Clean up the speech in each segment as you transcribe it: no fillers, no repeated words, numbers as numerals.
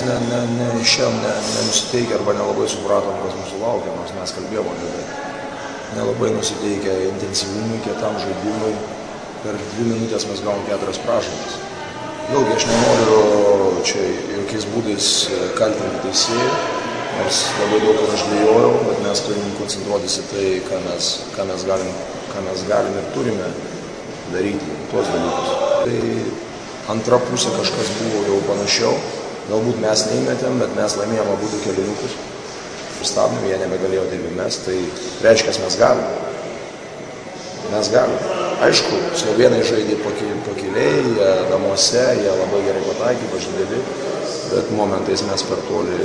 mes išėjom nenusiteikę arba nelabai supratom, kas mūsų laukia, nors mes kalbėjom apie tai. Nelabai nusiteikę intensyvumui, kietam žaidimui. Per 2 minutės mes gavom 4 pražangas. Vėlgi, aš nenoriu čia jokiais būdais kaltinti teisėjų, nors labai daug kur aš dvejojau, bet mes turim koncentruotis į tai, ką mes galim ir turime daryti, tuos dalykus. Tai antra pusė kažkas buvo jau panašiau, galbūt mes neįmetėm, bet mes laimėjom abudu kėlinukus. Pristabdėm, jie nebegalėjo taip įmest, tai reiškia, mes galim. Mes galim. Aišku, slovėnai žaidė pakiliai, jie namuose, jie labai gerai pataikė, pažydėli, bet momentais mes per toli,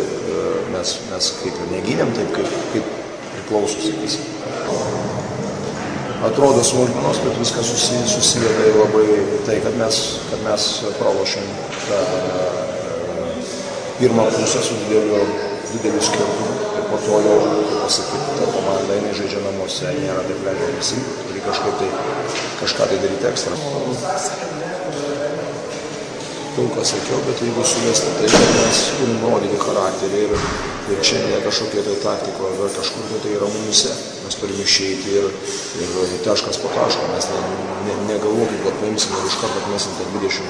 mes kaip ir negynėm taip, kaip priklauso, sakysim. Atrodo smulkmenos, bet viskas susiveda į labai tai, kad mes pralošėm tą pirmą pusę su dideliu skirtumu. Ir po to jau, kaip pasakyti, ta komanda jinai žaidžia namuose, nėra taip leidžia prisimti, turi kažką tai daryti ekstra. Daug ką sakiau, bet jeigu suvesti tai, kad mes turim rodyti charakterį ir čia ne kažkokia tai taktika, ar kažkur tai yra mumise. Mes turim išeiti ir taškas po taško. Mes negalvokit, kad paimsim ir iš karto atmesim tą 20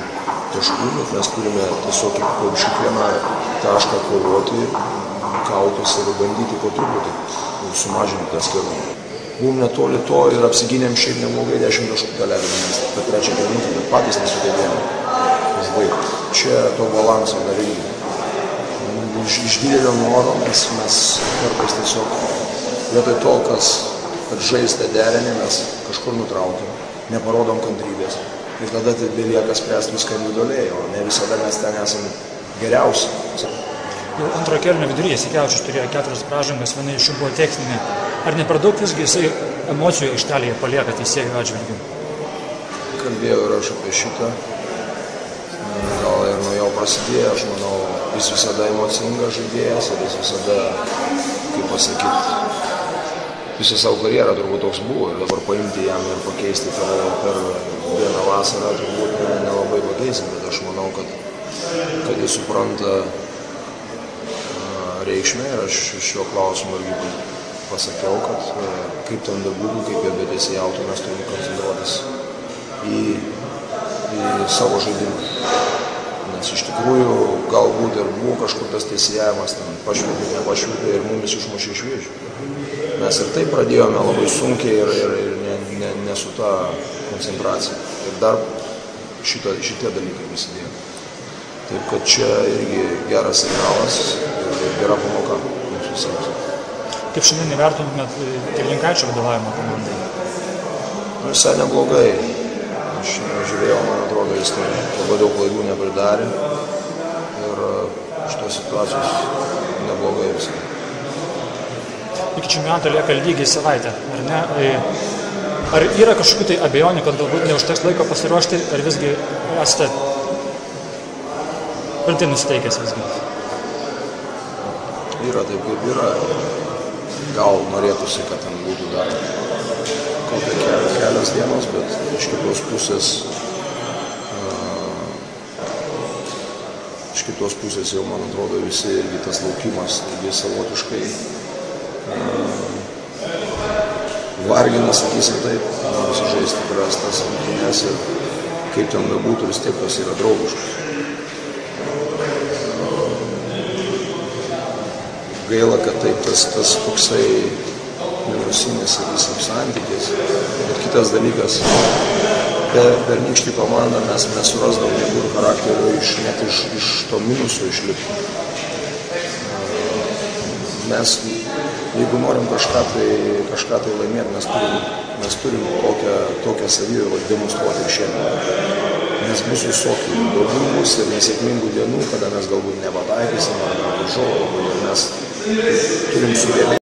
taškų, bet mes turime tiesiog už kiekvieną tašką kovoti, kautis ir bandyti po truputį sumažinti tą skirtumą. Buvom netoli to ir apsigynėm šiaip neblogai 10 taškų galėdami per trečią kėlinį, bet patys nesugebėjome užbaigti. Čia to balanso dar reikia. Iš didelio noro mes kartais tiesiog vietoj to, kad žaisti derinį, mes kažkur nutraukiam, neparodom kantrybės. Ir tada tai belieka spręsti viską individualiai, o ne visada mes ten esame geriausi. Jau antro kėlinio viduryje Jasikevičius turėjo 4 pražangas, viena iš jų buvo techninė. Ar ne per daug visgi jisai emocijų aikštelėje palieka teisėjų atžvilgiu? Kalbėjau ir aš apie šitą. Gal ir nuo jo prasidėjo, aš manau, jis visada emocingas žaidėjas ir jis visada, kaip pasakyti, visą savo karjerą turbūt toks buvo ir dabar paimti jam ir pakeisti per vieną vasarą turbūt nelabai pakeisim, bet aš manau, kad jis supranta reikšmę ir aš šiuo klausimu irgi pasakiau, kad kaip ten bebūtų, kaip jie beteisėjautų, mes turime koncentruotis į savo žaidimą. Nes iš tikrųjų galbūt ir buvo kažkur tas teisėjavimas, ten pašvietė, nepašvietė ir mumis išmušė iš vėžių. Mes ir taip pradėjome labai sunkiai ir ne su ta koncentracija. Ir dar šitie dalykai prisidėjo. Taip kad čia irgi geras signalas ir gera pamoka mums visiems. Kaip šiandien įvertintumėt Linkaičio vadovavimo komandai? Visai neblogai. Aš žiūrėjau, man atrodo, jis labai daug klaidų nepridarė ir šitos situacijos neblogai visai. Iki čempionato lieka lygiai savaitę, ar ne? Ar yra kažkokių tai abejonių, kad galbūt neužteks laiko pasiruošti, ar visgi esate rimtai nusiteikęs visgi? Yra taip, kaip yra. Gal norėtųsi, kad ten būtų dar kokią kelias dienos, bet iš kitos pusės jau, man atrodo, visi irgi tas laukimas irgi savotiškai vargina, sakysim taip, norisi žaisti prastas rungtynes ir kaip ten bebūtų, vis tiek tas yra draugiškas. Gaila, kad taip tas toksai minusinis, sakysim, santykis. Bet kitas dalykas, pernykštį komandą mes surasdavom jėgų ir charakterio net iš to minuso išlipti. Mes, jeigu norim kažką tai laimėti, mes turim tokią savybę demonstruoti ir šiandien. Nes bus visokių duobių bus ir nesėkmingų dienų, kada mes galbūt nepataikysim ar varžovų, ir mes turim sugebėti.